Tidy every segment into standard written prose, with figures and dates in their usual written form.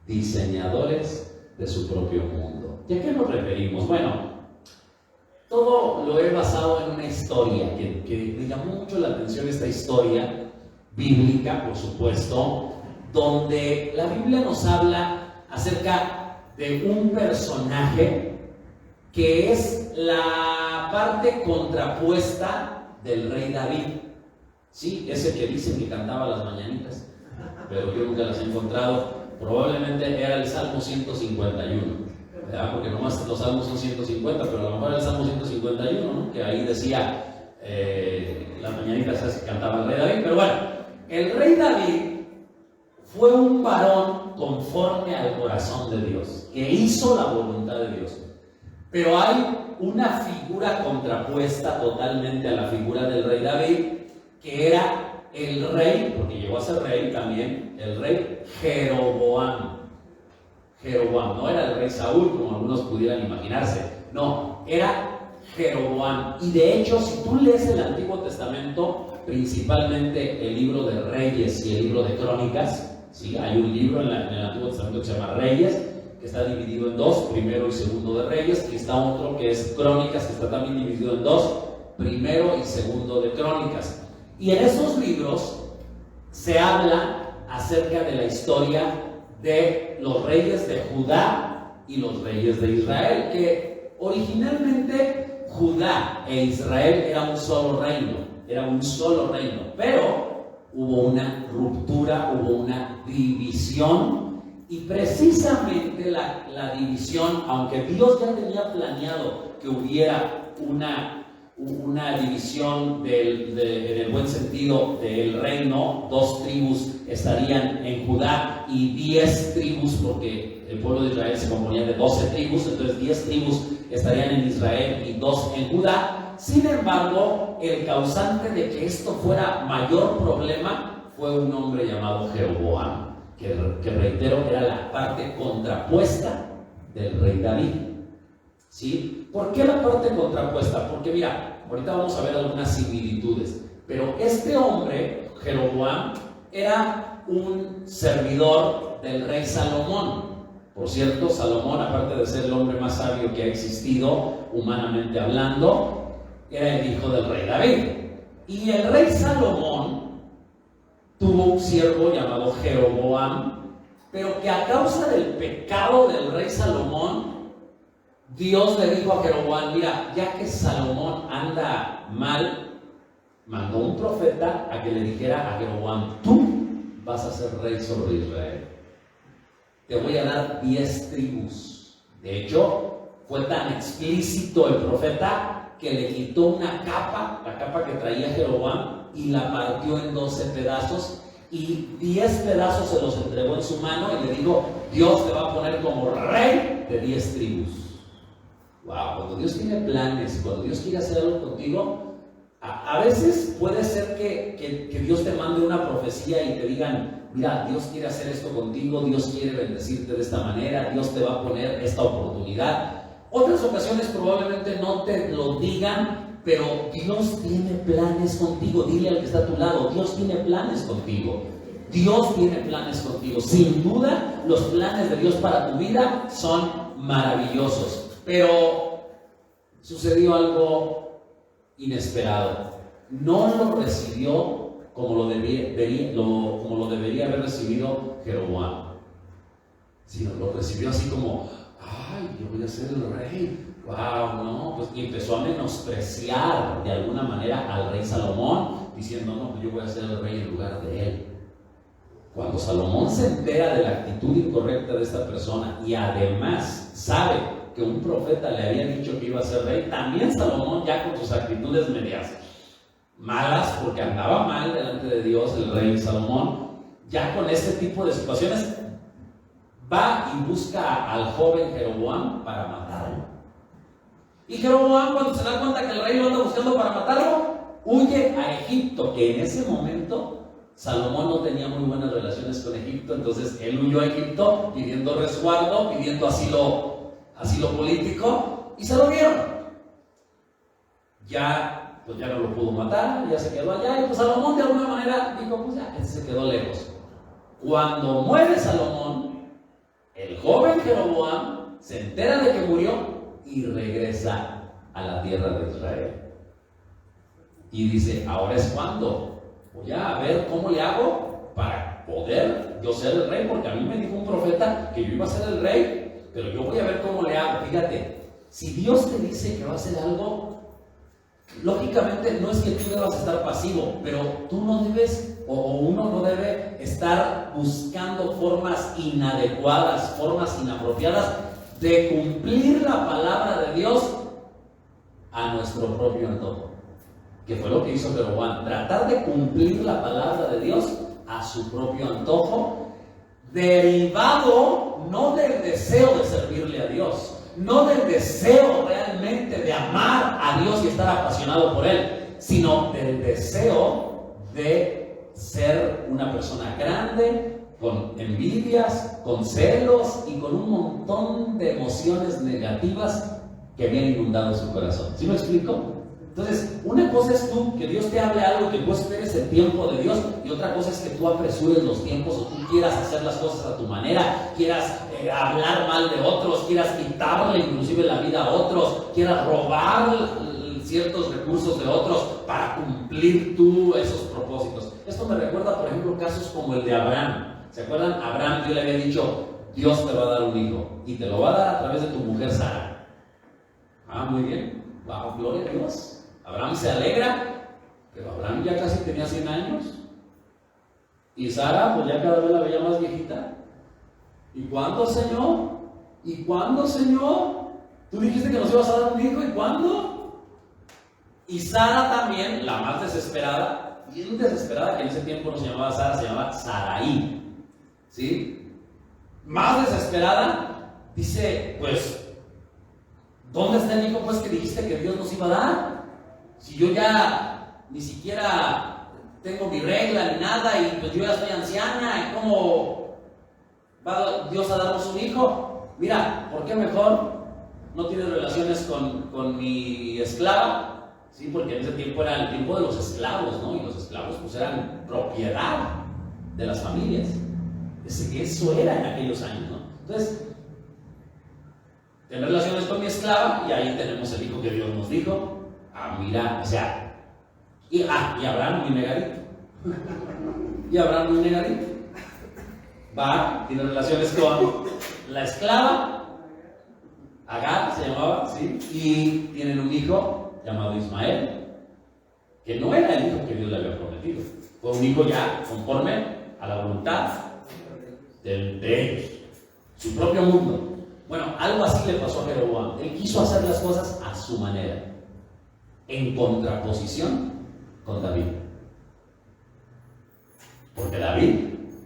diseñadores de su propio mundo. ¿Y a qué nos referimos? Bueno, todo lo he basado en una historia que me llamó mucho la atención, esta historia bíblica, por supuesto, donde la Biblia nos habla acerca de un personaje que es la parte contrapuesta del rey David. Sí, ese que dicen que cantaba las mañanitas, pero yo nunca las he encontrado. Probablemente era el Salmo 151, ¿verdad? Porque nomás los salmos son 150, pero a lo mejor era el Salmo 151, ¿no? Que ahí decía las mañanitas esas que cantaba el rey David. Pero bueno, el rey David fue un varón conforme al corazón de Dios, que hizo la voluntad de Dios. Pero hay una figura contrapuesta totalmente a la figura del rey David, que era el rey, porque llegó a ser rey también, el rey Jeroboam. Jeroboam, no era el rey Saúl, como algunos pudieran imaginarse, no, era Jeroboam. Y de hecho, si tú lees el Antiguo Testamento, principalmente el libro de Reyes y el libro de Crónicas, ¿sí? Hay un libro en el Antiguo Testamento que se llama Reyes, que está dividido en dos, primero y segundo de Reyes, y está otro que es Crónicas, que está también dividido en dos, primero y segundo de Crónicas. Y en esos libros se habla acerca de la historia de los reyes de Judá y los reyes de Israel, que originalmente Judá e Israel era un solo reino, pero hubo una ruptura, hubo una división, y precisamente la división, aunque Dios ya tenía planeado que hubiera una división en el buen sentido del reino, 2 tribus estarían en Judá y 10 tribus, porque el pueblo de Israel se componía de 12 tribus, entonces 10 tribus estarían en Israel y 2 en Judá. Sin embargo, el causante de que esto fuera mayor problema fue un hombre llamado Jeroboam, que reitero, era la parte contrapuesta del rey David. ¿Sí? ¿Por qué la parte contrapuesta? Porque mira, ahorita vamos a ver algunas similitudes, pero este hombre, Jeroboam, era un servidor del rey Salomón. Por cierto, Salomón, aparte de ser el hombre más sabio que ha existido, humanamente hablando, era el hijo del rey David. Y el rey Salomón tuvo un siervo llamado Jeroboam, pero que a causa del pecado del rey Salomón, Dios le dijo a Jeroboam: mira, ya que Salomón anda mal, mandó un profeta a que le dijera a Jeroboam: tú vas a ser rey sobre Israel, te voy a dar 10 tribus. De hecho, fue tan explícito el profeta que le quitó una capa, la capa que traía Jeroboam, y la partió en 12 pedazos, y 10 pedazos se los entregó en su mano y le dijo: Dios te va a poner como rey de 10 tribus. Wow, cuando Dios tiene planes, cuando Dios quiere hacer algo contigo, a veces puede ser que Dios te mande una profecía y te digan: mira, Dios quiere hacer esto contigo, Dios quiere bendecirte de esta manera, Dios te va a poner esta oportunidad. Otras ocasiones probablemente no te lo digan, pero Dios tiene planes contigo. Dile al que está a tu lado: Dios tiene planes contigo. Dios tiene planes contigo. Sin duda, los planes de Dios para tu vida son maravillosos. Pero sucedió algo inesperado. No lo recibió como lo debería haber recibido Jeroboam, sino lo recibió así como: ay, yo voy a ser el rey. Wow, no, pues, y empezó a menospreciar de alguna manera al rey Salomón, diciendo: no, pues yo voy a ser el rey en lugar de él. Cuando Salomón se entera de la actitud incorrecta de esta persona y además sabe que un profeta le había dicho que iba a ser rey, también Salomón, ya con sus actitudes medias malas, porque andaba mal delante de Dios el rey Salomón, ya con este tipo de situaciones, va y busca al joven Jeroboam para matarlo. Y Jeroboam, cuando se da cuenta que el rey lo anda buscando para matarlo, huye a Egipto, que en ese momento Salomón no tenía muy buenas relaciones con Egipto, entonces él huyó a Egipto pidiendo resguardo, pidiendo asilo político, y se lo dieron. Ya, pues ya no lo pudo matar, ya se quedó allá, y pues Salomón de alguna manera dijo: pues ya, se quedó lejos. Cuando muere Salomón, El joven Jeroboam se entera de que murió y regresa a la tierra de Israel. Y dice, ahora es cuando voy a ver cómo le hago para poder yo ser el rey, porque a mí me dijo un profeta que yo iba a ser el rey, pero yo voy a ver cómo le hago. Fíjate, si Dios te dice que va a hacer algo, lógicamente no es que tú debas estar pasivo, pero tú no debes, o uno no debe estar buscando formas inadecuadas, formas inapropiadas de cumplir la palabra de Dios a nuestro propio antojo, que fue lo que hizo Jeroboam, tratar de cumplir la palabra de Dios a su propio antojo, derivado no del deseo de servirle a Dios, no del deseo realmente de amar a Dios y estar apasionado por Él, sino del deseo de ser una persona grande, con envidias, con celos y con un montón de emociones negativas que habían inundado su corazón. ¿Sí me explico? Entonces, una cosa es tú, que Dios te hable algo, que tú esperes el tiempo de Dios, y otra cosa es que tú apresures los tiempos o tú quieras hacer las cosas a tu manera, quieras hablar mal de otros, quieras quitarle inclusive la vida a otros, quieras robar ciertos recursos de otros para cumplir tú esos propósitos. Esto me recuerda, por ejemplo, casos como el de Abraham. ¿Se acuerdan? Abraham, Dios le había dicho, Dios te va a dar un hijo, y te lo va a dar a través de tu mujer Sara. Ah, muy bien. Wow, gloria a Dios. Abraham se alegra, pero Abraham ya casi tenía 100 años. Y Sara, pues ya cada vez la veía más viejita. ¿Y cuándo, Señor? ¿Y cuándo, Señor? Tú dijiste que nos ibas a dar un hijo, ¿y cuándo? Y Sara también, la más desesperada, bien desesperada, que en ese tiempo no se llamaba Sara, se llamaba Sarai. ¿Sí? Más desesperada, dice, pues, ¿dónde está el hijo pues que dijiste que Dios nos iba a dar? Si yo ya ni siquiera tengo mi regla ni nada y pues yo ya estoy anciana, ¿cómo va Dios a darnos un hijo? Mira, ¿por qué mejor no tienes relaciones con mi esclava? Sí, porque en ese tiempo era el tiempo de los esclavos, ¿no? Y los esclavos pues eran propiedad de las familias. Eso era en aquellos años, ¿no? Entonces, tener relaciones con mi esclava, y ahí tenemos el hijo que Dios nos dijo. Ah, mira, o sea, y Abraham muy negadito. Y Abraham muy negadito. Va, tiene relaciones con la esclava, Agar se llamaba, ¿sí? Y tienen un hijo llamado Ismael, que no era el hijo que Dios le había prometido. Fue un hijo ya conforme a la voluntad de ellos, su propio mundo. Bueno, algo así le pasó a Jeroboam. Él quiso hacer las cosas a su manera, en contraposición con David. Porque David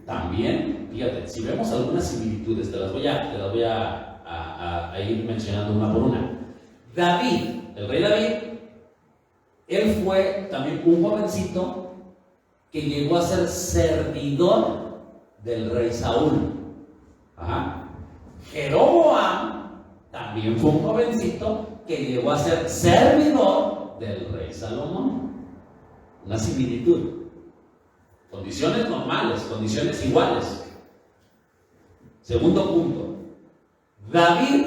también, fíjate, si vemos algunas similitudes, te las voy a ir mencionando una por una. David, el rey David, él fue también un jovencito que llegó a ser servidor del rey Saúl. Ajá. Jeroboam también fue un jovencito que llegó a ser servidor del rey Salomón. Una similitud. Condiciones normales, condiciones iguales. Segundo punto. David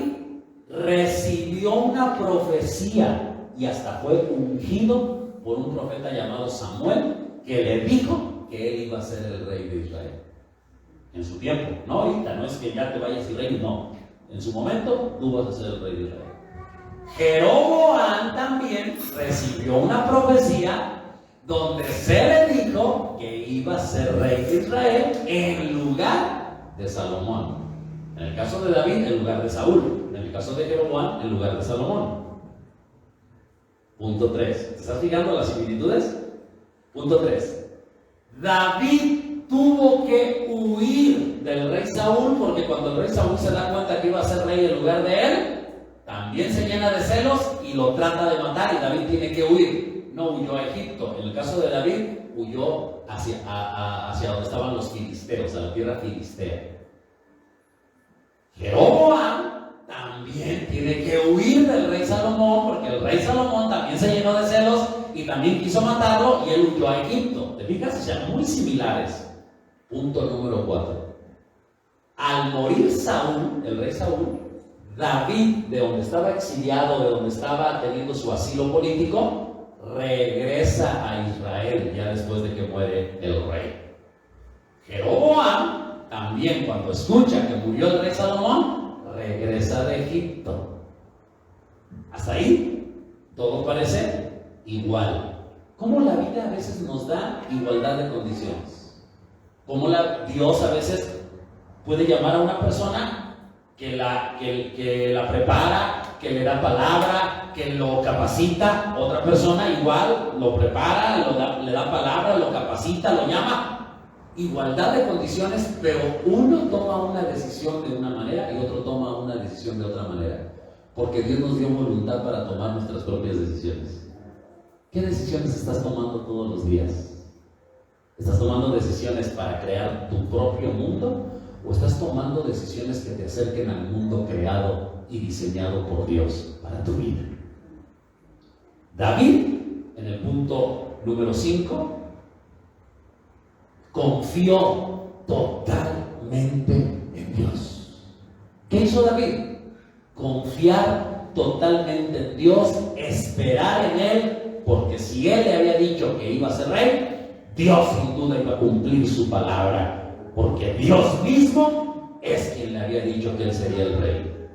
recibió una profecía y hasta fue ungido por un profeta llamado Samuel, que le dijo que él iba a ser el rey de Israel. En su tiempo, no ahorita, no es que ya te vayas y rey, no. En su momento, tú vas a ser el rey de Israel. Jeroboam también recibió una profecía donde se le dijo que iba a ser rey de Israel en lugar de Salomón. En el caso de David, en lugar de Saúl. En el caso de Jeroboam, en lugar de Salomón. Punto 3. ¿Te estás fijando las similitudes? Punto 3. David tuvo que huir del rey Saúl, porque cuando el rey Saúl se da cuenta que iba a ser rey en lugar de él, también se llena de celos y lo trata de matar, y David tiene que huir. No huyó a Egipto. En el caso de David, huyó hacia donde estaban los filisteos, a la tierra filistea. Jeroboam también tiene que huir del rey Salomón, porque el rey Salomón también se llenó de celos y también quiso matarlo, y él huyó a Egipto. ¿Te fijas? O sea, muy similares. Punto número 4. Al morir Saúl, el rey Saúl, David, de donde estaba exiliado, de donde estaba teniendo su asilo político, regresa a Israel ya después de que muere el rey. Jeroboam, también cuando escucha que murió el rey Salomón, regresa de Egipto. Hasta ahí, todo parece igual. ¿Cómo la vida a veces nos da igualdad de condiciones? ¿Cómo Dios a veces puede llamar a una persona que la prepara, que le da palabra, que lo capacita? Otra persona igual lo prepara, le da palabra, lo capacita, lo llama. Igualdad de condiciones, pero uno toma una decisión de una manera y otro toma una decisión de otra manera. Porque Dios nos dio voluntad para tomar nuestras propias decisiones. ¿Qué decisiones estás tomando todos los días? ¿Estás tomando decisiones para crear tu propio mundo? ¿O estás tomando decisiones que te acerquen al mundo creado y diseñado por Dios para tu vida? David, en el punto número 5, confió totalmente en Dios. ¿Qué hizo David? Confiar totalmente en Dios, esperar en Él, porque si Él le había dicho que iba a ser rey, Dios sin duda iba a cumplir su palabra, porque Dios mismo es quien le había dicho que Él sería el rey.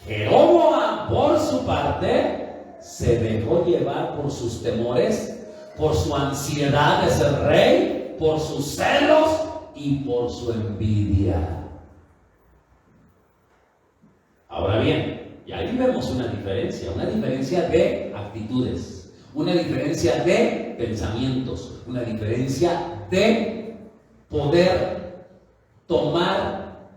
Jeroboam, por su parte, se dejó llevar por sus temores, por su ansiedad de ser rey, por sus celos y por su envidia. Ahora bien, y ahí vemos una diferencia de actitudes, una diferencia de pensamientos, una diferencia de poder tomar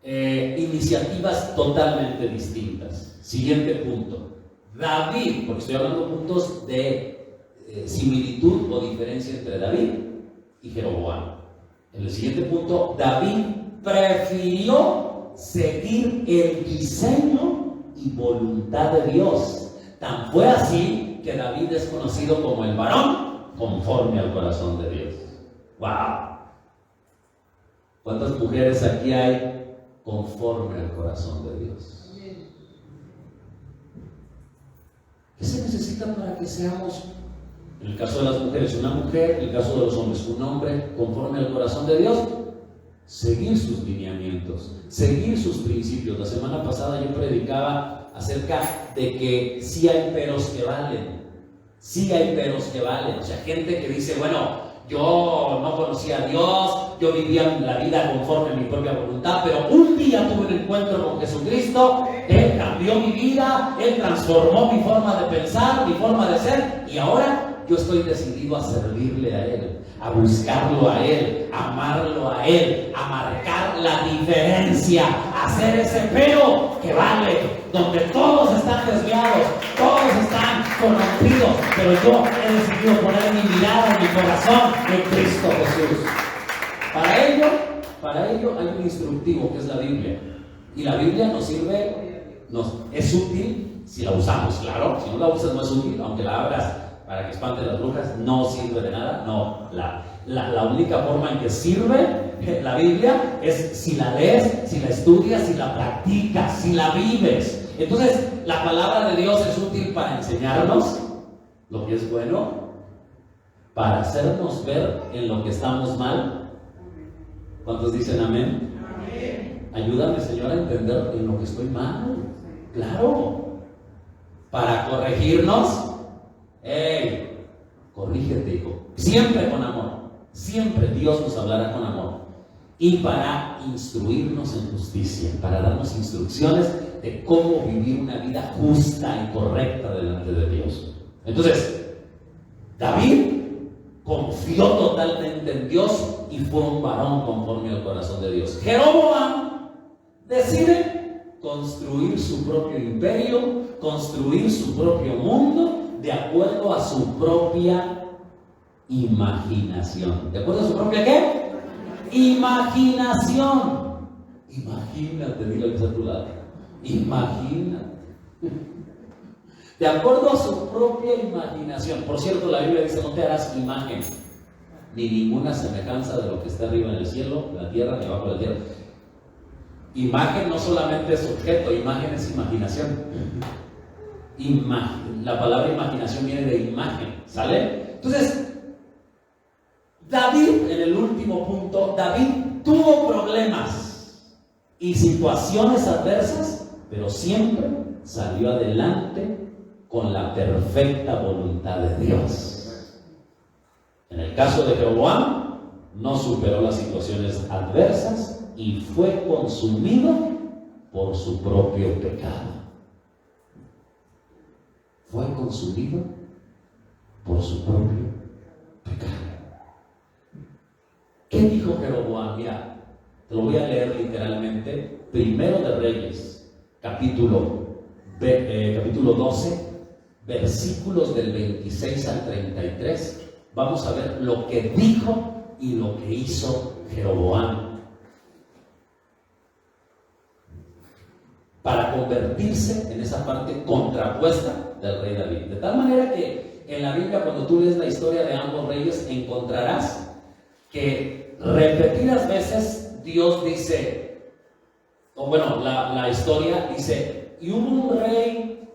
iniciativas totalmente distintas. Siguiente punto. David, porque estoy hablando de puntos de similitud o diferencia entre David y Jeroboam. En el siguiente punto, David prefirió seguir el diseño y voluntad de Dios. Tan fue así que David es conocido como el varón conforme al corazón de Dios. ¡Wow! ¿Cuántas mujeres aquí hay conforme al corazón de Dios? ¿Qué se necesita para que seamos, en el caso de las mujeres, una mujer, en el caso de los hombres, un hombre conforme al corazón de Dios? Seguir sus lineamientos, seguir sus principios. La semana pasada yo predicaba acerca de que sí hay peros que valen. Sí hay peros que valen. O sea, gente que dice, bueno, yo no conocía a Dios, yo vivía la vida conforme a mi propia voluntad, pero un día tuve un encuentro con Jesucristo, Él cambió mi vida, Él transformó mi forma de pensar, mi forma de ser, y ahora yo estoy decidido a servirle a Él, a buscarlo a Él, a amarlo a Él, a marcar la diferencia, a hacer ese pero que vale, donde todos están desviados, todos están corrompidos, pero yo he decidido poner mi mirada en mi corazón en Cristo Jesús. Para ello hay un instructivo que es la Biblia, y la Biblia nos sirve, es útil si la usamos, claro. Si no la usas no es útil, aunque la abras para que espante las brujas, no sirve de nada. No, la única forma en que sirve la Biblia es si la lees, si la estudias, si la practicas, si la vives. Entonces, la palabra de Dios es útil para enseñarnos lo que es bueno, para hacernos ver en lo que estamos mal. ¿Cuántos dicen amén? Amén. Ayúdame, Señor, a entender en lo que estoy mal. Claro. Para corregirnos. ¡Ey! Corrígete, hijo. Siempre con amor. Siempre Dios nos hablará con amor. Y para instruirnos en justicia, para darnos instrucciones de cómo vivir una vida justa y correcta delante de Dios. Entonces, David confió totalmente en Dios y fue un varón conforme al corazón de Dios. Jeroboam decide construir su propio imperio, construir su propio mundo de acuerdo a su propia imaginación. ¿De acuerdo a su propia qué? Imaginación. Imagínate, dile al que está a tu lado. Imagínate. De acuerdo a su propia imaginación. Por cierto, la Biblia dice: no te harás imagen, ni ninguna semejanza de lo que está arriba en el cielo, en la tierra, ni abajo de la tierra. Imagen no solamente es objeto, imagen es imaginación. La palabra imaginación viene de imagen, ¿sale? Entonces, David, en el último punto, David tuvo problemas y situaciones adversas, pero siempre salió adelante con la perfecta voluntad de Dios. En el caso de Jeroboam, no superó las situaciones adversas y fue consumido por su propio pecado. Fue consumido por su propio pecado. ¿Qué dijo Jeroboam? Mira, te lo voy a leer literalmente. Primero de Reyes, capítulo 12, versículos del 26 al 33. Vamos a ver lo que dijo y lo que hizo Jeroboam para convertirse en esa parte contrapuesta del rey David. De tal manera que en la Biblia, cuando tú lees la historia de ambos reyes, encontrarás que repetidas veces Dios dice, o bueno, la historia dice, y hubo un rey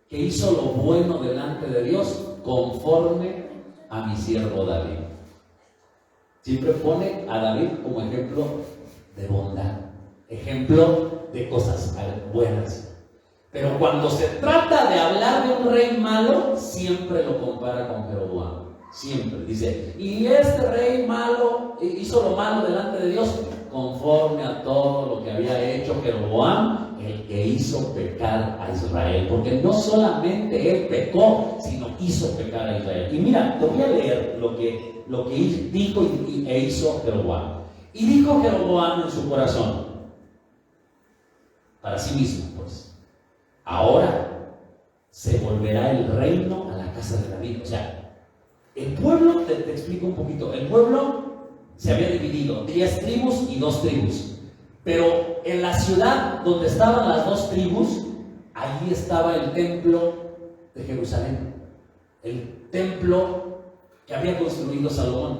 que hizo lo bueno delante de Dios conforme a mi siervo David. Siempre pone a David como ejemplo de bondad, ejemplo de cosas buenas. Pero cuando se trata de hablar de un rey malo, siempre lo compara con Jeroboam. Siempre dice, y este rey malo hizo lo malo delante de Dios conforme a todo lo que había hecho Jeroboam, el que hizo pecar a Israel. Porque no solamente él pecó, sino hizo pecar a Israel. Y mira, te voy a leer lo que dijo e hizo Jeroboam. Y dijo Jeroboam en su corazón, para sí mismo, pues, ahora se volverá el reino a la casa de David. O sea, el pueblo, te explico un poquito, el pueblo se había dividido, 10 tribus y 2 tribus. Pero en la ciudad donde estaban las 2 tribus, allí estaba el templo de Jerusalén, el templo que había construido Salomón.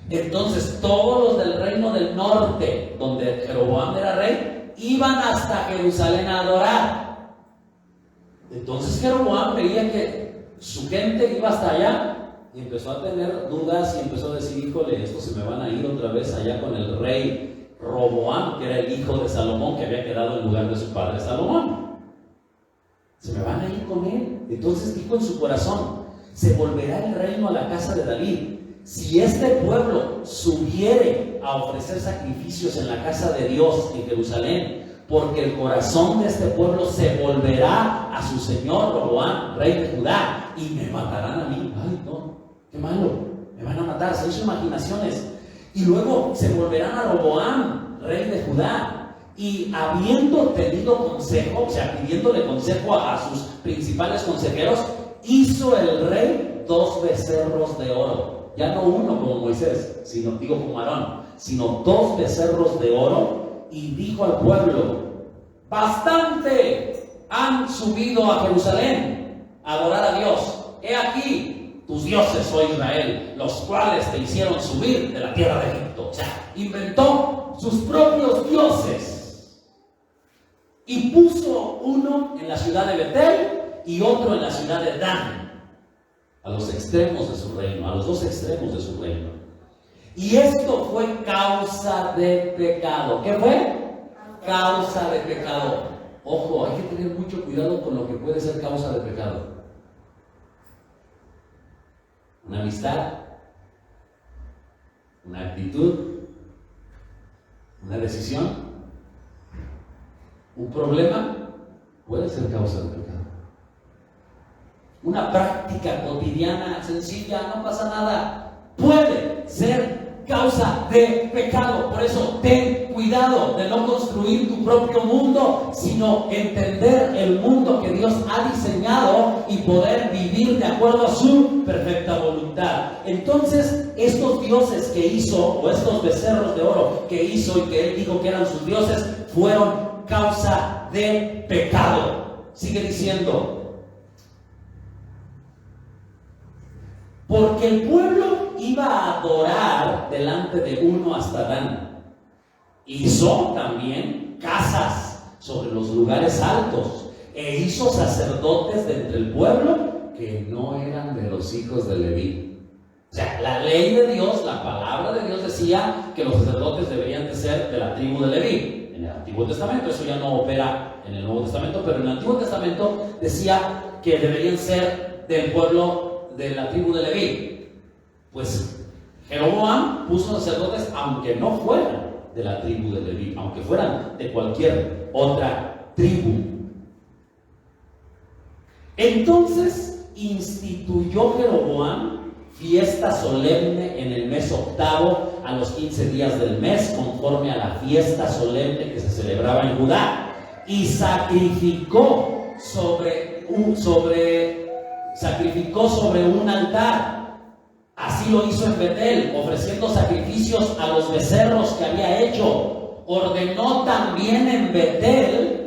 Entonces todos los del reino del norte, donde Jeroboam era rey, iban hasta Jerusalén a adorar. Entonces Jeroboam veía que su gente iba hasta allá y empezó a tener dudas y empezó a decir, híjole, estos se me van a ir otra vez allá con el rey Roboam, que era el hijo de Salomón, que había quedado en lugar de su padre Salomón. Se me van a ir con él. Entonces dijo en su corazón, se volverá el reino a la casa de David. Si este pueblo subiere a ofrecer sacrificios en la casa de Dios en Jerusalén, porque el corazón de este pueblo se volverá a su señor Roboam, rey de Judá, y me matarán a mí. Ay, no, qué malo, me van a matar, son sus imaginaciones. Y luego se volverán a Roboam, rey de Judá, y habiendo tenido consejo, o sea, pidiéndole consejo a sus principales consejeros, hizo el rey 2 becerros de oro. Ya no uno como Moisés, sino, como Aarón, sino 2 becerros de oro. Y dijo al pueblo, bastante han subido a Jerusalén a adorar a Dios. He aquí tus dioses, oh Israel, los cuales te hicieron subir de la tierra de Egipto. O sea, inventó sus propios dioses y puso uno en la ciudad de Betel y otro en la ciudad de Dan, a los extremos de su reino, a los 2 extremos de su reino. Y esto fue causa de pecado. ¿Qué fue? Causa de pecado. Ojo, hay que tener mucho cuidado con lo que puede ser causa de pecado. Una amistad, una actitud, una decisión, un problema puede ser causa de pecado. Una práctica cotidiana, sencilla, no pasa nada, puede ser causa de pecado. Por eso ten cuidado de no construir tu propio mundo, sino entender el mundo que Dios ha diseñado y poder vivir de acuerdo a su perfecta voluntad. Entonces, estos dioses que hizo, o estos becerros de oro que hizo y que él dijo que eran sus dioses, fueron causa de pecado. Sigue diciendo, porque el pueblo iba a adorar delante de uno hasta Dan. Hizo también casas sobre los lugares altos, e hizo sacerdotes de entre el pueblo que no eran de los hijos de Leví. O sea, la ley de Dios, la palabra de Dios decía que los sacerdotes deberían de ser de la tribu de Leví. En el Antiguo Testamento, eso ya no opera en el Nuevo Testamento, pero en el Antiguo Testamento decía que deberían ser del pueblo de la tribu de Leví. Pues Jeroboam puso sacerdotes aunque no fueran de la tribu de Leví, aunque fueran de cualquier otra tribu. Entonces instituyó Jeroboam fiesta solemne en el mes octavo, a los 15 días del mes, conforme a la fiesta solemne que se celebraba en Judá, y sacrificó sobre un altar. Así lo hizo en Betel, ofreciendo sacrificios a los becerros que había hecho. Ordenó también en Betel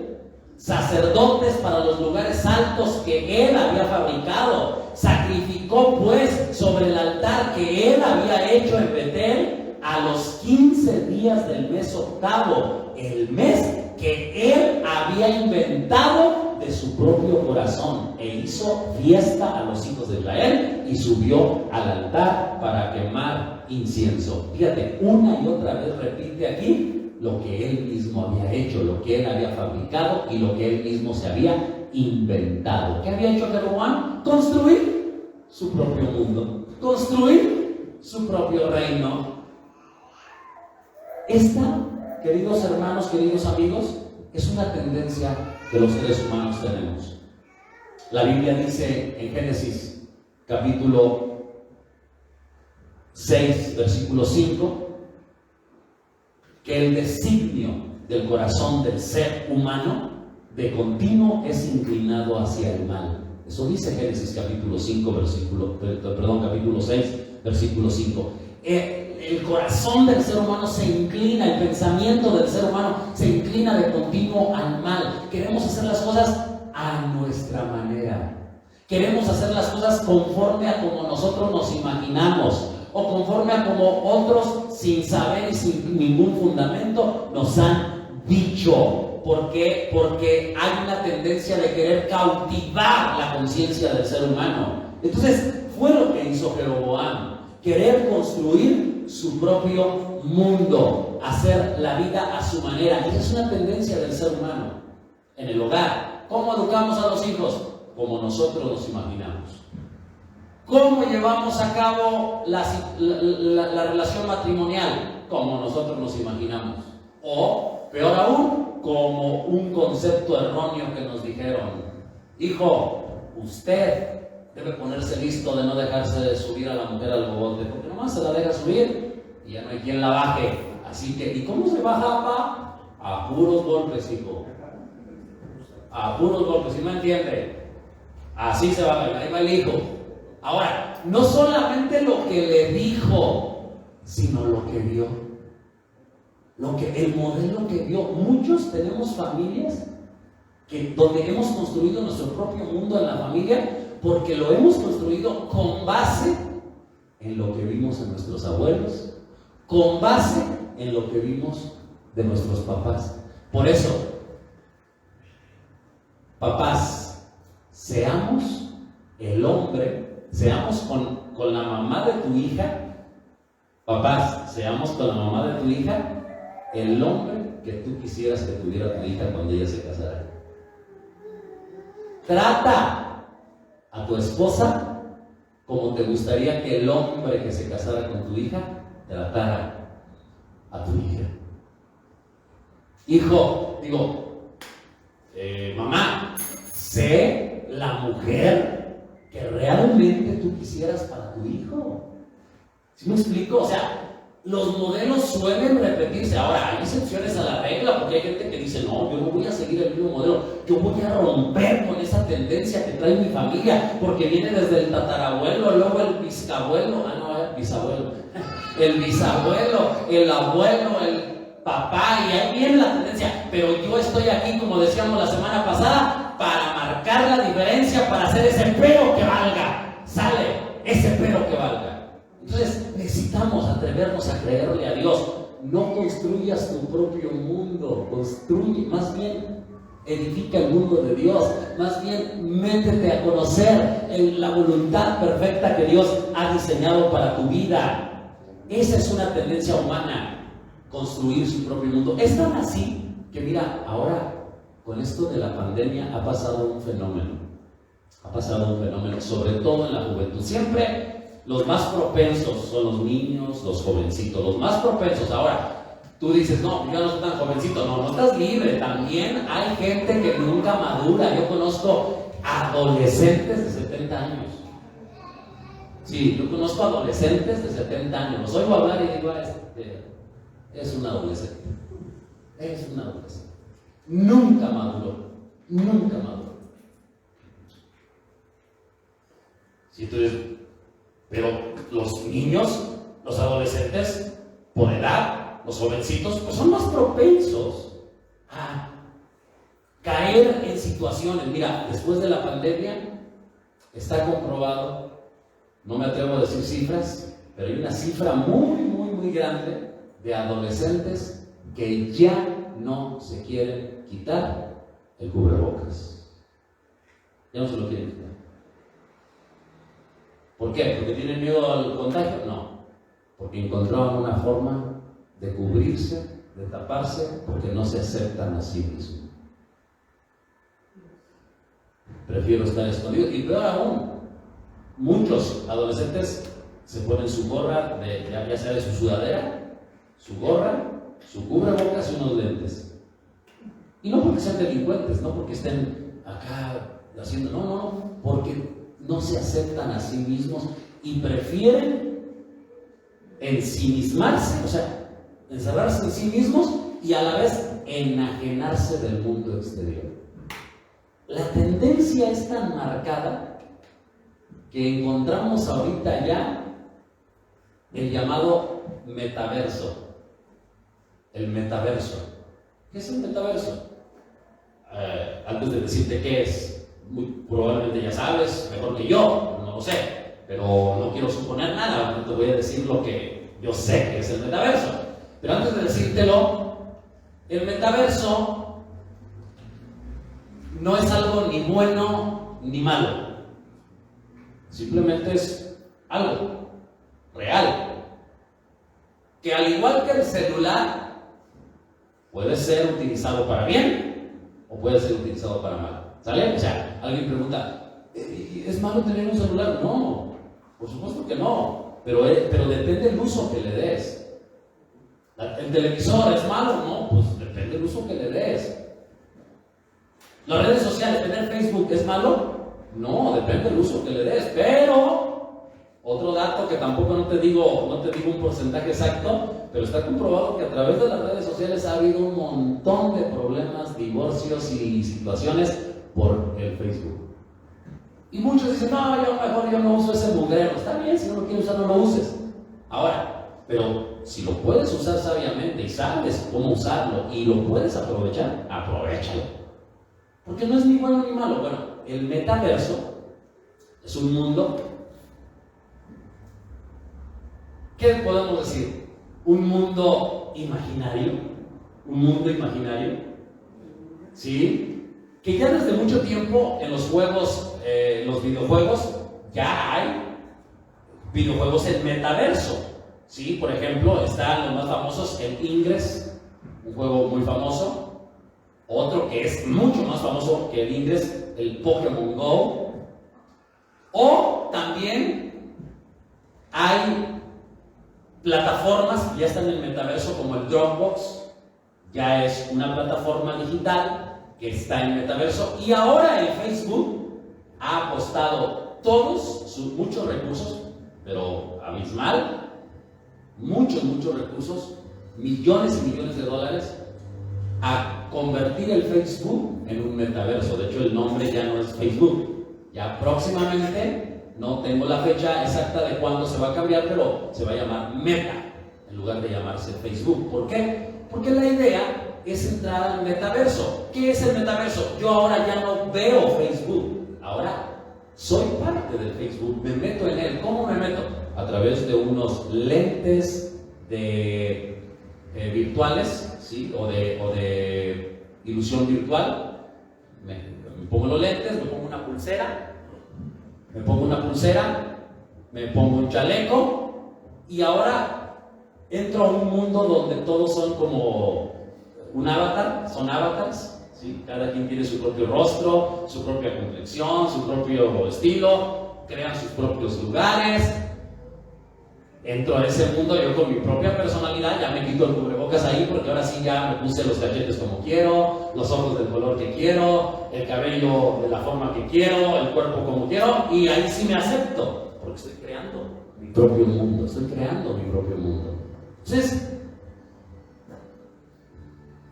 sacerdotes para los lugares altos que él había fabricado. Sacrificó pues sobre el altar que él había hecho en Betel a los 15 días del mes octavo, el mes que él había inventado de su propio corazón, e hizo fiesta a los hijos de Israel y subió al altar para quemar incienso. Fíjate, una y otra vez repite aquí lo que él mismo había hecho, lo que él había fabricado y lo que él mismo se había inventado. ¿Qué había hecho Jeroboam? Construir su propio mundo, construir su propio reino. Esta, queridos hermanos, queridos amigos, es una tendencia que los seres humanos tenemos. La Biblia dice en Génesis capítulo 6, versículo 5, que el designio del corazón del ser humano de continuo es inclinado hacia el mal. Eso dice Génesis capítulo 5, capítulo 6, versículo 5. El corazón del ser humano se inclina, el pensamiento del ser humano se inclina de continuo al mal. Queremos hacer las cosas a nuestra manera. Queremos hacer las cosas conforme a como nosotros nos imaginamos, o conforme a como otros, sin saber y sin ningún fundamento, nos han dicho. ¿Por qué? Porque hay una tendencia de querer cautivar la conciencia del ser humano. Entonces, fue lo que hizo Jeroboam: querer construir su propio mundo, hacer la vida a su manera. Y esa es una tendencia del ser humano. En el hogar, ¿cómo educamos a los hijos? Como nosotros nos imaginamos. ¿Cómo llevamos a cabo la relación matrimonial? Como nosotros nos imaginamos. O, peor aún, como un concepto erróneo que nos dijeron: hijo, usted debe ponerse listo de no dejarse de subir a la mujer al bobote, porque nomás se la deja subir y ya no hay quien la baje. Así que, ¿y cómo se baja, papá? A puros golpes, hijo. A puros golpes, ¿sí me entiende? Así se baja, ahí va el hijo. Ahora, no solamente lo que le dijo, sino lo que vio. El modelo que vio. Muchos tenemos familias donde hemos construido nuestro propio mundo en la familia, porque lo hemos construido con base en lo que vimos en nuestros abuelos, con base en lo que vimos de nuestros papás. Por eso, papás, seamos el hombre, seamos con la mamá de tu hija. Papás, seamos con la mamá de tu hija el hombre que tú quisieras que tuviera tu hija cuando ella se casara. Trata a tu esposa como te gustaría que el hombre que se casara con tu hija tratara a tu hija. Hijo, mamá, sé la mujer que realmente tú quisieras para tu hijo. ¿Sí me explico? O sea, los modelos suelen repetirse. Ahora, hay excepciones a la regla, porque hay gente que dice: no, yo no voy a seguir el mismo modelo, yo voy a romper con esa tendencia que trae mi familia, porque viene desde el tatarabuelo, luego el bisabuelo, el bisabuelo, el abuelo, el papá, y ahí viene la tendencia. Pero yo estoy aquí, como decíamos la semana pasada, para marcar la diferencia, para hacer ese pero que valga. Sale ese pero que valga. Entonces necesitamos atrevernos a creerle a Dios. no construyas tu propio mundo, construye, más bien edifica el mundo de Dios, más bien métete a conocer la voluntad perfecta que Dios ha diseñado para tu vida. Esa es una tendencia humana, construir su propio mundo. Es tan así que mira, ahora con esto de la pandemia ha pasado un fenómeno, sobre todo en la juventud. Siempre los más propensos son los niños, los jovencitos, los más propensos. Ahora, tú dices, no, yo no soy tan jovencito. No estás libre. También hay gente que nunca madura. Yo conozco adolescentes de 70 años. Sí, yo conozco adolescentes de 70 años. Los oigo hablar y digo, es un adolescente. Es un adolescente. Nunca maduró. Sí, entonces, pero los niños, los adolescentes, por edad, los jovencitos, pues son más propensos a caer en situaciones. Mira, después de la pandemia está comprobado, no me atrevo a decir cifras, pero hay una cifra muy grande de adolescentes que ya no se quieren quitar el cubrebocas. Ya no se lo quieren quitar. ¿Por qué? ¿Porque tienen miedo al contagio? No, porque encontraron una forma de cubrirse, de taparse, porque no se aceptan a sí mismos. Prefiero estar escondido. Y peor aún, muchos adolescentes se ponen su gorra, ya sea de su sudadera, su gorra, su cubrebocas y unos lentes. Y no porque sean delincuentes, no porque estén acá haciendo, no, porque no se aceptan a sí mismos y prefieren ensimismarse, o sea, encerrarse en sí mismos y a la vez enajenarse del mundo exterior. La tendencia es tan marcada que encontramos ahorita ya el llamado metaverso. El metaverso. ¿Qué es el metaverso? Antes de decirte qué es, muy probablemente ya sabes, mejor que yo, no lo sé, pero no quiero suponer nada, te voy a decir lo que yo sé que es el metaverso. Pero antes de decírtelo, el metaverso no es algo ni bueno ni malo, simplemente es algo real, que al igual que el celular, puede ser utilizado para bien o puede ser utilizado para mal. ¿Sale? O sea, alguien pregunta, ¿es malo tener un celular? No, por supuesto que no, pero depende del uso que le des. ¿El televisor es malo? No, pues depende del uso que le des. ¿Las redes sociales, tener Facebook, es malo? No, depende del uso que le des. Pero, otro dato que tampoco no te digo un porcentaje exacto, pero está comprobado que a través de las redes sociales ha habido un montón de problemas, divorcios y situaciones por el Facebook. Y muchos dicen, no, yo no uso ese mugrero. Está bien, si no lo quieres usar, no lo uses. Ahora, pero si lo puedes usar sabiamente y sabes cómo usarlo y lo puedes aprovechar, aprovéchalo. Porque no es ni bueno ni malo. Bueno, el metaverso es un mundo, ¿qué podemos decir? Un mundo imaginario. ¿Sí? Que ya desde mucho tiempo en los juegos, los videojuegos, ya hay videojuegos en metaverso. ¿Sí? Por ejemplo, están los más famosos, el Ingress, un juego muy famoso. Otro que es mucho más famoso que el Ingress, el Pokémon Go. O también hay plataformas que ya están en el metaverso, como el Dropbox, ya es una plataforma digital que está en el metaverso. Y ahora el Facebook ha apostado muchos recursos, pero abismal, muchos recursos, millones y millones de dólares, a convertir el Facebook en un metaverso. De hecho, el nombre ya no es Facebook, ya próximamente, no tengo la fecha exacta de cuándo se va a cambiar, pero se va a llamar Meta en lugar de llamarse Facebook. ¿Por qué? Porque la idea es entrar al metaverso. ¿Qué es el metaverso? Yo ahora ya no veo Facebook, ahora soy parte del Facebook, me meto en él. ¿Cómo me meto? A través de unos lentes de virtuales, ¿sí? o de ilusión virtual. Me pongo los lentes, me pongo una pulsera, me pongo un chaleco y ahora entro a un mundo donde todos son como un avatar, son avatars, ¿sí? Cada quien tiene su propio rostro, su propia complexión, su propio estilo, crean sus propios lugares. Entro a ese mundo yo con mi propia personalidad, ya me quito el cubrebocas ahí porque ahora sí ya me puse los cachetes como quiero, los ojos del color que quiero, el cabello de la forma que quiero, el cuerpo como quiero, y ahí sí me acepto, porque estoy creando mi propio mundo, Entonces,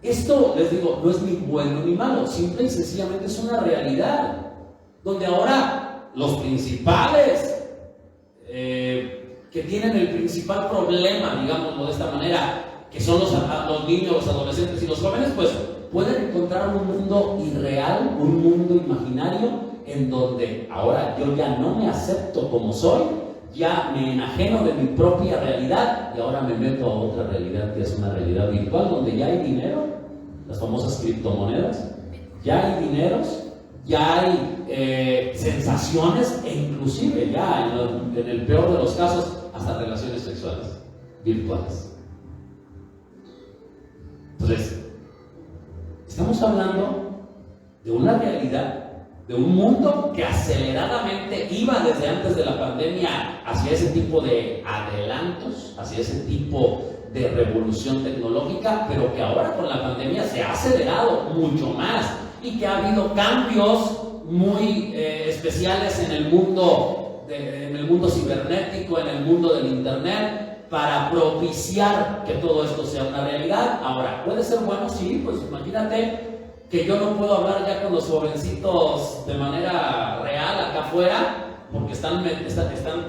esto, les digo, no es ni bueno ni malo, simple y sencillamente es una realidad, donde ahora los principales que tienen el principal problema, digámoslo de esta manera, que son los niños, los adolescentes y los jóvenes, pues pueden encontrar un mundo irreal, un mundo imaginario, en donde ahora yo ya no me acepto como soy, ya me enajeno de mi propia realidad y ahora me meto a otra realidad que es una realidad virtual, donde ya hay dinero, las famosas criptomonedas, ya hay dineros, ya hay sensaciones e inclusive ya en el peor de los casos hasta relaciones sexuales virtuales. Entonces, estamos hablando de una realidad, de un mundo que aceleradamente iba desde antes de la pandemia hacia ese tipo de adelantos, hacia ese tipo de revolución tecnológica, pero que ahora con la pandemia se ha acelerado mucho más y que ha habido cambios muy especiales en el mundo cibernético, en el mundo del internet, para propiciar que todo esto sea una realidad. Ahora, ¿puede ser bueno? Sí, pues imagínate que yo no puedo hablar ya con los jovencitos de manera real acá afuera, porque están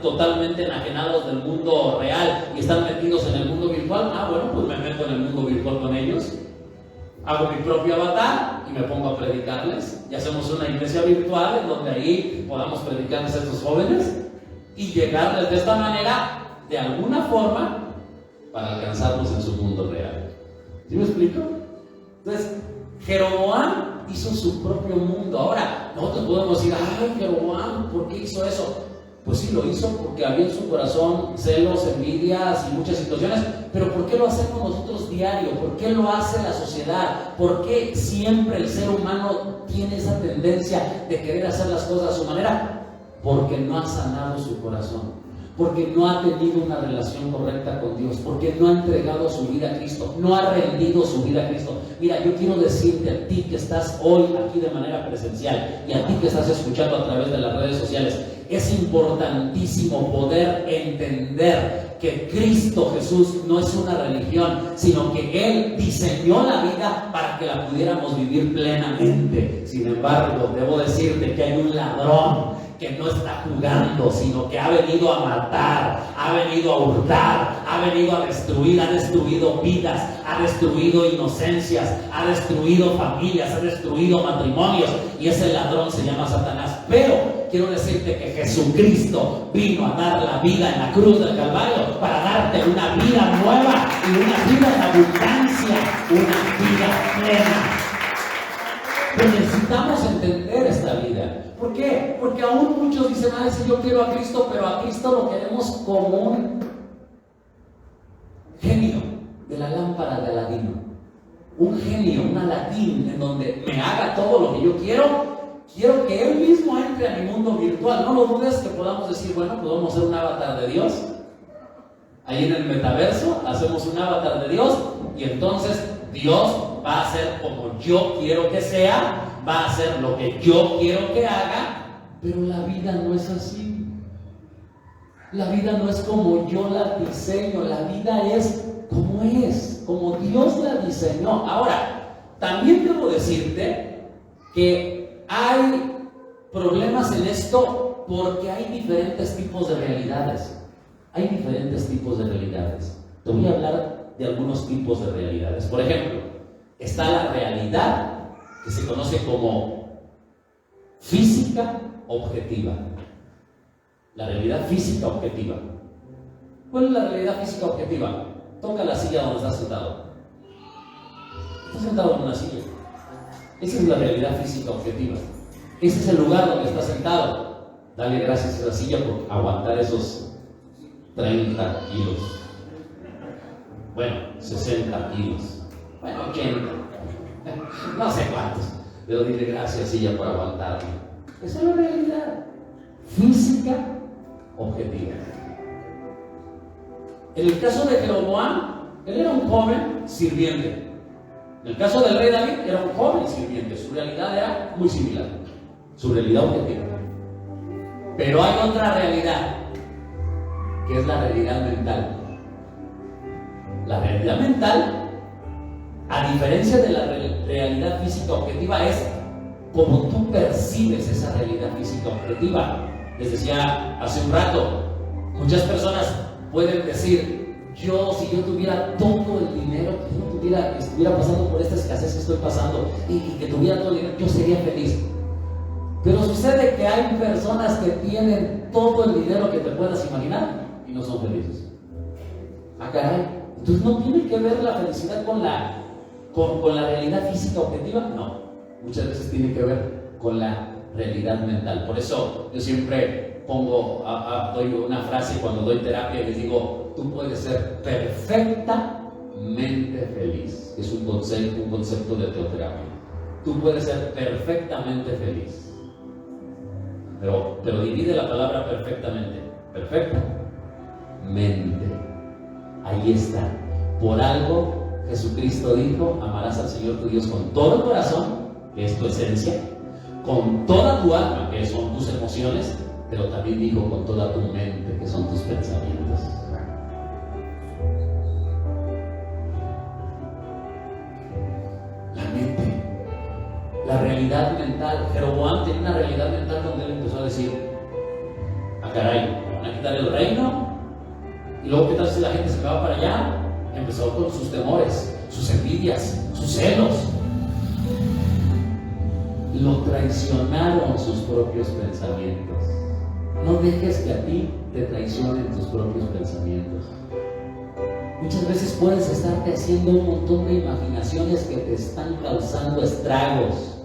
totalmente enajenados del mundo real y están metidos en el mundo virtual. Bueno, pues me meto en el mundo virtual con ellos, hago mi propio avatar y me pongo a predicarles y hacemos una iglesia virtual en donde ahí podamos predicarles a estos jóvenes y llegarles de esta manera, de alguna forma, para alcanzarlos en su mundo real. ¿Sí me explico? Entonces, Jeroboam hizo su propio mundo. Ahora, nosotros podemos decir, ay, Jeroboam, ¿por qué hizo eso? Pues sí, lo hizo porque había en su corazón celos, envidias y muchas situaciones. Pero ¿por qué lo hacemos nosotros diario? ¿Por qué lo hace la sociedad? ¿Por qué siempre el ser humano tiene esa tendencia de querer hacer las cosas a su manera? Porque no ha sanado su corazón, porque no ha tenido una relación correcta con Dios, porque no ha entregado su vida a Cristo, no ha rendido su vida a Cristo. Mira, yo quiero decirte a ti que estás hoy aquí de manera presencial y a ti que estás escuchando a través de las redes sociales, es importantísimo poder entender que Cristo Jesús no es una religión, sino que Él diseñó la vida para que la pudiéramos vivir plenamente. Sin embargo, debo decirte que hay un ladrón que no está jugando, sino que ha venido a matar, ha venido a hurtar, ha venido a destruir, ha destruido vidas, ha destruido inocencias, ha destruido familias, ha destruido matrimonios, y ese ladrón se llama Satanás. Pero quiero decirte que Jesucristo vino a dar la vida en la cruz del Calvario para darte una vida nueva y una vida en abundancia, una vida plena. Pero necesitamos entender esta vida. ¿Por qué? Porque aún muchos dicen, si yo quiero a Cristo, pero a Cristo lo queremos como un genio de la lámpara de Aladino. Un genio, un Aladín, en donde me haga todo lo que yo quiero. Quiero que Él mismo entre a mi mundo virtual. No lo dudes que podamos decir, bueno, podemos ser un avatar de Dios. Ahí en el metaverso hacemos un avatar de Dios y entonces Dios va a ser como yo quiero que sea, va a hacer lo que yo quiero que haga, pero la vida no es así. La vida no es como yo la diseño, la vida es, como Dios la diseñó. Ahora, también debo decirte que hay problemas en esto porque hay diferentes tipos de realidades. Hay diferentes tipos de realidades. Te voy a hablar de algunos tipos de realidades. Por ejemplo, está la realidad que se conoce como física objetiva. La realidad física objetiva. ¿Cuál es la realidad física objetiva? Toca la silla donde estás sentado. Estás sentado en una silla. Esa es la realidad física objetiva. Ese es el lugar donde estás sentado. Dale gracias a la silla por aguantar esos 30 kilos. Bueno, 60 kilos. Bueno, 80. No sé cuántos. Pero dile gracias, silla, por aguantarme. Esa es la realidad física objetiva. En el caso de Jeroboam, él era un joven sirviente. En el caso del rey David, era un joven sirviente. Su realidad era muy similar. Su realidad objetiva. Pero hay otra realidad, que es la realidad mental. La realidad mental, a diferencia de la realidad física objetiva, es como tú percibes esa realidad física objetiva. Les decía hace un rato, muchas personas pueden decir: si yo tuviera todo el dinero, que estuviera pasando por esta escasez que estoy pasando y que tuviera todo el dinero, yo sería feliz. Pero sucede que hay personas que tienen todo el dinero que te puedas imaginar y no son felices. Ah, caray. Entonces no tiene que ver la felicidad con la realidad física objetiva. No, muchas veces tiene que ver con la realidad mental. Por eso yo siempre doy una frase cuando doy terapia y les digo: tú puedes ser perfectamente feliz. Es un concepto de teoterapia. Tú puedes ser perfectamente feliz. Pero divide la palabra perfectamente. Perfectamente. Ahí está. Por algo Jesucristo dijo: amarás al Señor tu Dios con todo el corazón, que es tu esencia, con toda tu alma, que son tus emociones, pero también dijo con toda tu mente, que son tus pensamientos. La mente, la realidad mental. Jeroboam tenía una realidad mental donde él empezó a decir: ah, caray, me van a quitar el reino. Y luego, ¿qué tal si la gente se va para allá? Empezó con sus temores, sus envidias, sus celos. Lo traicionaron sus propios pensamientos. No dejes que a ti te traicionen tus propios pensamientos. Muchas veces puedes estarte haciendo un montón de imaginaciones que te están causando estragos,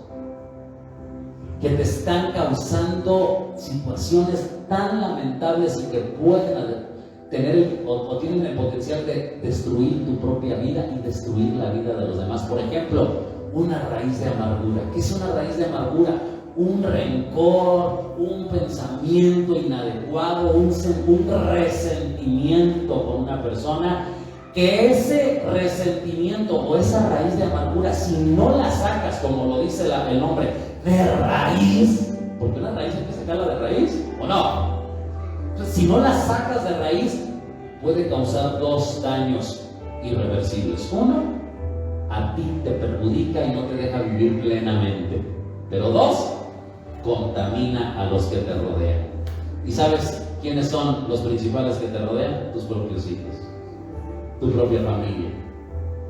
que te están causando situaciones tan lamentables y que pueden tener o tienen el potencial de destruir tu propia vida y destruir la vida de los demás. Por ejemplo, una raíz de amargura. ¿Qué es una raíz de amargura? Un rencor, un pensamiento inadecuado, un resentimiento con una persona, que ese resentimiento o esa raíz de amargura, si no la sacas, como lo dice el nombre, de raíz, porque una raíz hay que sacarla de raíz, ¿o no? Entonces, si no la sacas de raíz, puede causar dos daños irreversibles. Uno, a ti te perjudica y no te deja vivir plenamente. Pero dos, contamina a los que te rodean. ¿Y sabes quiénes son los principales que te rodean? Tus propios hijos, tu propia familia.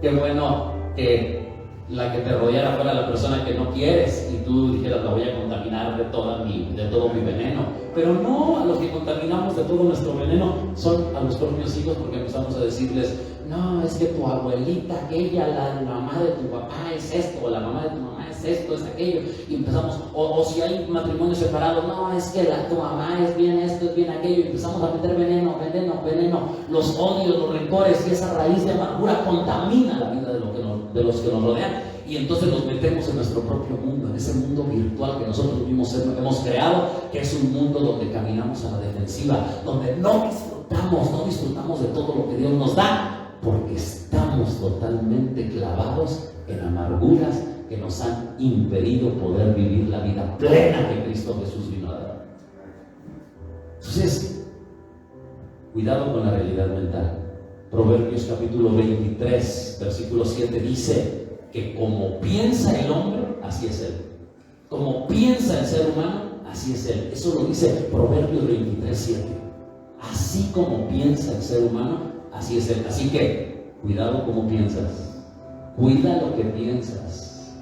Qué bueno que la que te rodeara fuera la persona que no quieres y tú dijeras: la voy a contaminar de todo mi veneno. Pero no, a los que contaminamos de todo nuestro veneno son a los propios hijos, porque empezamos a decirles: no, es que tu abuelita, aquella, la mamá de tu papá es esto, o la mamá de tu mamá es esto, es aquello. Y empezamos, o si hay matrimonio separado: no, es que tu mamá es bien esto, es bien aquello. Y empezamos a meter veneno, los odios, los rencores, y esa raíz de amargura contamina la vida de los que nos rodean. Y entonces nos metemos en nuestro propio mundo, en ese mundo virtual que nosotros mismos hemos creado, que es un mundo donde caminamos a la defensiva, donde no disfrutamos de todo lo que Dios nos da, porque estamos totalmente clavados en amarguras que nos han impedido poder vivir la vida plena que Cristo Jesús vino a dar. Entonces, cuidado con la realidad mental. Proverbios capítulo 23, versículo 7 dice que como piensa el hombre, así es él. Como piensa el ser humano, así es él. Eso lo dice Proverbios 23, 7. Así como piensa el ser humano, así es él. Así que, cuidado cómo piensas. Cuida lo que piensas.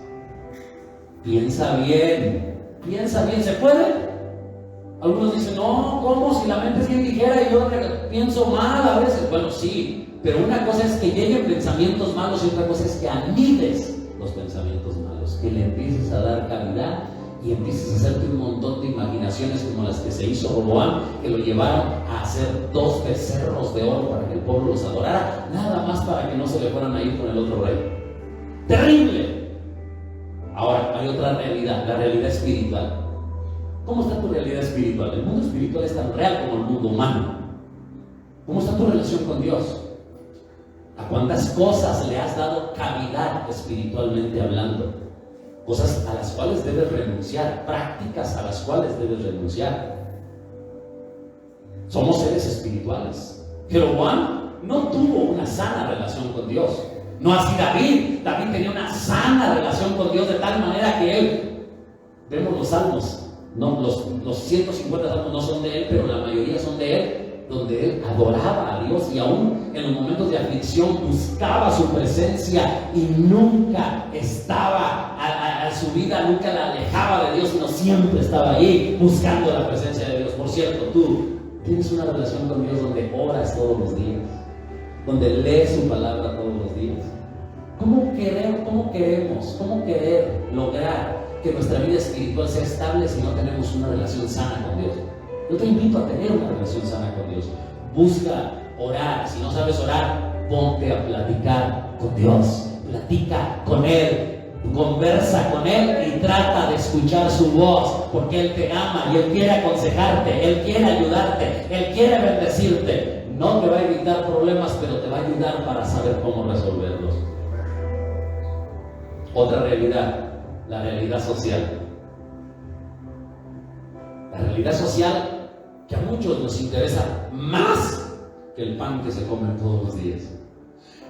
Piensa bien. ¿Se puede? Algunos dicen, no, ¿cómo? Si la mente es bien ligera y yo pienso mal a veces. Bueno, sí, pero una cosa es que lleguen pensamientos malos y otra cosa es que anides los pensamientos malos, que le empieces a dar cavidad y empieces a hacerte un montón de imaginaciones como las que se hizo Roboam, que lo llevaron a hacer 2 becerros de oro para que el pueblo los adorara, nada más para que no se le fueran a ir con el otro rey. ¡Terrible! Ahora, hay otra realidad, la realidad espiritual. ¿Cómo está tu realidad espiritual? El mundo espiritual es tan real como el mundo humano. ¿Cómo está tu relación con Dios? ¿A cuántas cosas le has dado cavidad espiritualmente hablando? Cosas a las cuales debes renunciar, prácticas a las cuales debes renunciar. Somos seres espirituales. Jeroboam no tuvo una sana relación con Dios. No así David. David tenía una sana relación con Dios de tal manera que él, vemos los salmos, no, los 150 salmos no son de él, pero la mayoría son de él, donde él adoraba a Dios y aún en los momentos de aflicción buscaba su presencia y nunca estaba a su vida, nunca la alejaba de Dios, sino siempre estaba ahí buscando la presencia de Dios. Por cierto, tú tienes una relación con Dios donde oras todos los días, donde lees su palabra todos los días. ¿Cómo querer lograr que nuestra vida espiritual sea estable si no tenemos una relación sana con Dios? Yo te invito a tener una relación sana con Dios. Busca orar. Si no sabes orar, ponte a platicar con Dios. Platica con Él, conversa con Él y trata de escuchar su voz, porque Él te ama y Él quiere aconsejarte, Él quiere ayudarte, Él quiere bendecirte. No te va a evitar problemas, pero te va a ayudar para saber cómo resolverlos. Otra realidad, la realidad social. La realidad social que a muchos nos interesa más que el pan que se come todos los días.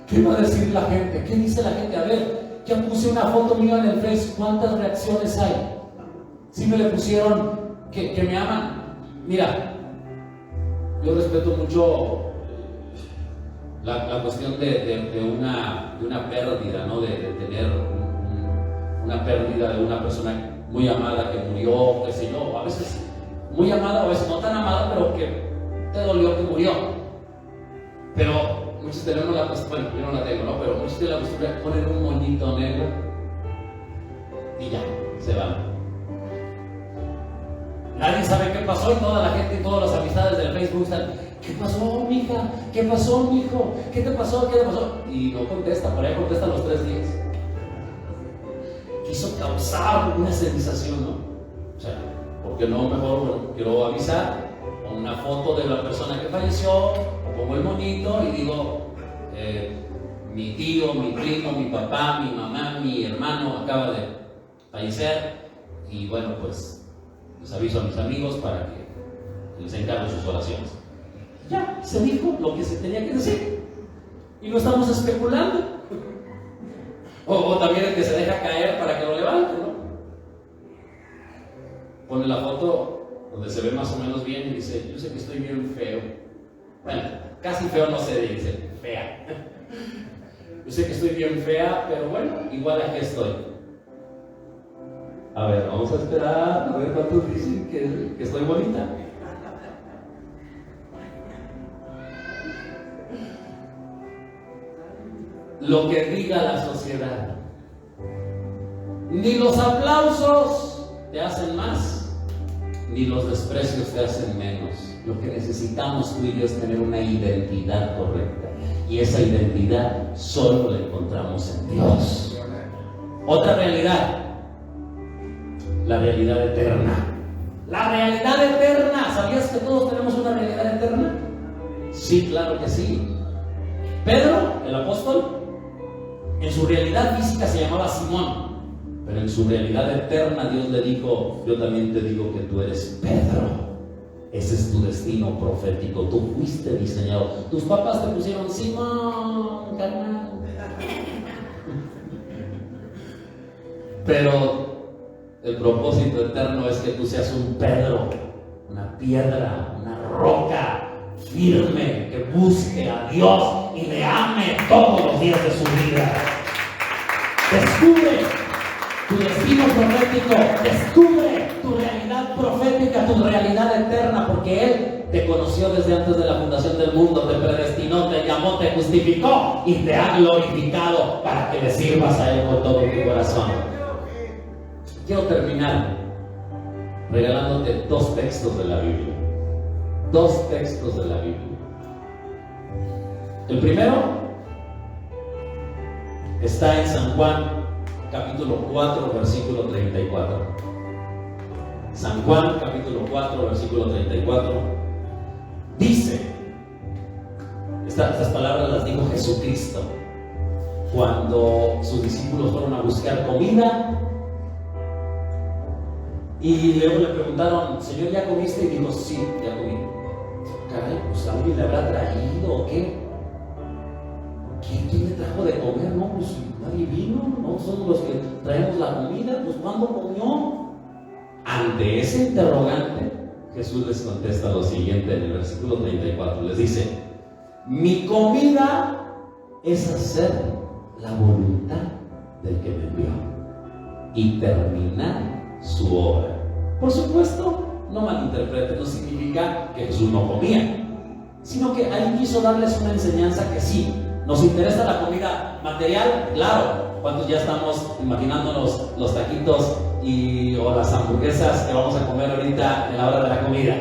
¿Qué va a decir la gente? ¿Qué dice la gente? A ver, ya puse una foto mía en el Facebook, ¿cuántas reacciones hay? Si me le pusieron que me aman. Mira, yo respeto mucho la cuestión de una pérdida, ¿no? De tener una pérdida de una persona muy amada que murió, qué sé yo, a veces muy amada, a veces no tan amada, pero que te dolió que murió. Pero muchos tenemos la costumbre, bueno, yo no la tengo, ¿no? Pero muchos tienen la costumbre de poner un moñito negro y ya, se van. Nadie sabe qué pasó y toda la gente y todas las amistades del Facebook están: ¿qué pasó, mija? ¿Qué pasó, mijo? ¿Qué te pasó? ¿Qué te pasó? Y no contesta, por ahí contesta los 3 días. Quiso causar una sensación, ¿no? O sea, ¿por qué no? Mejor, bueno, quiero avisar, pongo una foto de la persona que falleció, o pongo el monito y digo, mi tío, mi primo, mi papá, mi mamá, mi hermano acaba de fallecer, y bueno, pues les aviso a mis amigos para que les encargo sus oraciones. Ya, se dijo lo que se tenía que decir, y no estamos especulando. O también el que se deja caer para que lo levante, ¿no? Pone la foto donde se ve más o menos bien y dice: yo sé que estoy bien feo. Bueno, casi feo no se dice, fea. Yo sé que estoy bien fea, pero bueno, igual aquí estoy. A ver, vamos a esperar a ver cuántos dicen que estoy bonita. Lo que diga la sociedad. Ni los aplausos te hacen más, ni los desprecios te hacen menos. Lo que necesitamos tú y yo es tener una identidad correcta, y esa identidad solo la encontramos en Dios. Otra realidad, la realidad eterna. La realidad eterna. ¿Sabías que todos tenemos una realidad eterna? Sí, claro que sí. Pedro, el apóstol, en su realidad física se llamaba Simón, pero en su realidad eterna Dios le dijo: yo también te digo que tú eres Pedro. Ese es tu destino profético. Tú fuiste diseñado. Tus papás te pusieron Simón, carnal. Pero el propósito eterno es que tú seas un Pedro, una piedra, una roca firme, que busque a Dios y le ame todos los días de su vida. Descubre tu destino profético, descubre tu realidad profética. tu realidad eterna, porque Él te conoció desde antes de la fundación del mundo, te predestinó, te llamó, te justificó y te ha glorificado para que le sirvas a Él con todo tu corazón. Quiero terminar regalándote dos textos de la Biblia. Dos textos de la Biblia. El primero está en San Juan, capítulo 4, versículo 34. San Juan, capítulo 4, versículo 34. Dice, estas palabras las dijo Jesucristo cuando sus discípulos fueron a buscar comida. Y luego le preguntaron, Señor, ¿ya comiste? Y dijo, sí, ya comí. Caray, pues alguien le habrá traído o qué. ¿Quién le trajo de comer? No, pues nadie vino, no somos los que traemos la comida, pues ¿cuándo comió? Ante ese interrogante, Jesús les contesta lo siguiente en el versículo 34, les dice, mi comida es hacer la voluntad del que me envió y terminar su obra. Por supuesto, no malinterpreten, no significa que Jesús no comía, sino que ahí quiso darles una enseñanza que sí, nos interesa la comida material, claro. ¿Cuántos ya estamos imaginándonos los taquitos o las hamburguesas que vamos a comer ahorita en la hora de la comida?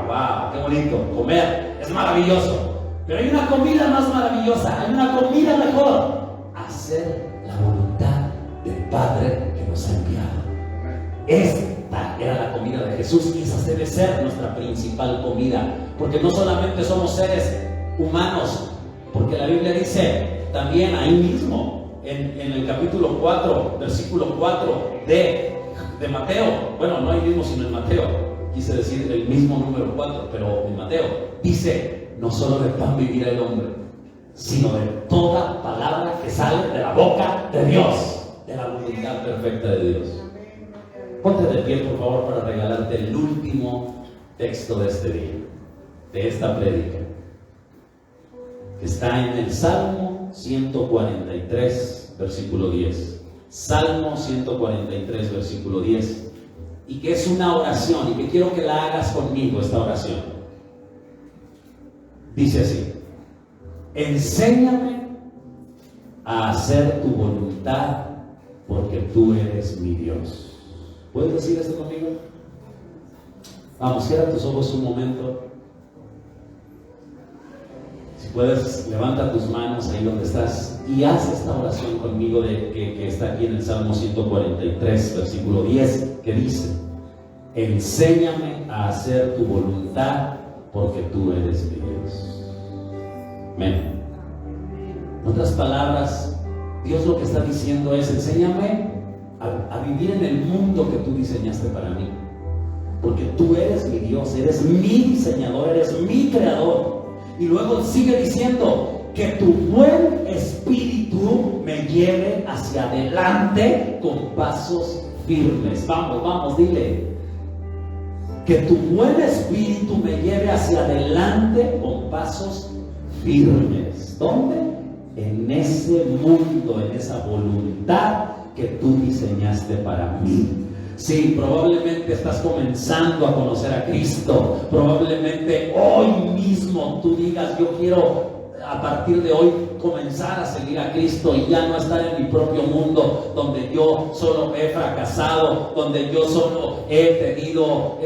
¡Wow! ¡Qué bonito! Comer es maravilloso. Pero hay una comida más maravillosa, hay una comida mejor. Hacer la voluntad del Padre que nos ha enviado. Esta era la comida de Jesús y esa debe ser nuestra principal comida, porque no solamente somos seres humanos, porque la Biblia dice también ahí mismo en el capítulo 4, versículo 4 de Mateo, bueno, no ahí mismo sino en Mateo, quise decir el mismo número 4, pero en Mateo dice, no solo de pan vivirá el hombre, sino de toda palabra que sale de la boca de Dios, de la voluntad perfecta de Dios. Ponte de pie, por favor, para regalarte el último texto de este día, de esta prédica. Está en el Salmo 143, versículo 10. Salmo 143, versículo 10. Y que es una oración, y que quiero que la hagas conmigo, esta oración. Dice así: enséñame a hacer tu voluntad, porque tú eres mi Dios. ¿Puedes decir esto conmigo? Vamos, cierra tus ojos un momento. Si puedes, levanta tus manos ahí donde estás y haz esta oración conmigo que está aquí en el Salmo 143, versículo 10, que dice: enséñame a hacer tu voluntad, porque tú eres mi Dios. Amén. En otras palabras, Dios lo que está diciendo es: enséñame a vivir en el mundo que tú diseñaste para mí, porque tú eres mi Dios, eres mi diseñador, eres mi creador. Y luego sigue diciendo: que tu buen espíritu me lleve hacia adelante con pasos firmes. Vamos, dile: que tu buen espíritu me lleve hacia adelante con pasos firmes. ¿Dónde? En ese mundo, en esa voluntad que tú diseñaste para mí. Sí, probablemente estás comenzando a conocer a Cristo. Probablemente hoy mismo tú digas: yo quiero a partir de hoy comenzar a seguir a Cristo y ya no estar en mi propio mundo, donde yo solo he fracasado, donde yo solo he tenido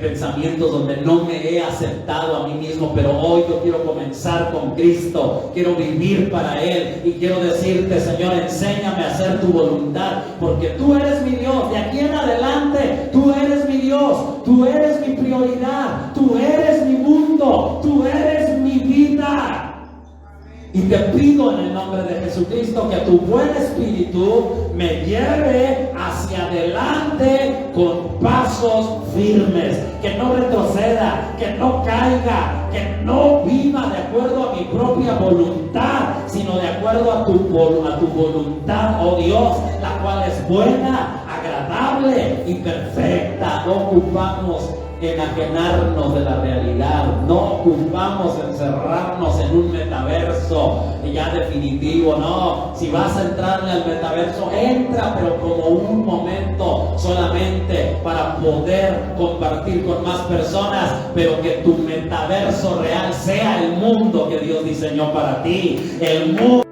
pensamientos, donde no me he aceptado a mí mismo. Pero hoy yo quiero comenzar con Cristo, quiero vivir para Él y quiero decirte: Señor, enséñame a hacer tu voluntad, porque tú eres mi Dios. De aquí en adelante tú eres mi Dios, tú eres mi prioridad, tú eres mi mundo, tú eres mi vida. Y te pido en el nombre de Jesucristo que tu buen espíritu me lleve hacia adelante con pasos firmes, que no retroceda, que no caiga, que no viva de acuerdo a mi propia voluntad, sino de acuerdo a tu voluntad, oh Dios, la cual es buena, agradable y perfecta. No ocupamos enajenarnos de la realidad. No ocupamos encerrarnos en un metaverso ya definitivo. No, si vas a entrarle al metaverso, entra, pero como un momento solamente para poder compartir con más personas, pero que tu metaverso real sea el mundo que Dios diseñó para ti. El mundo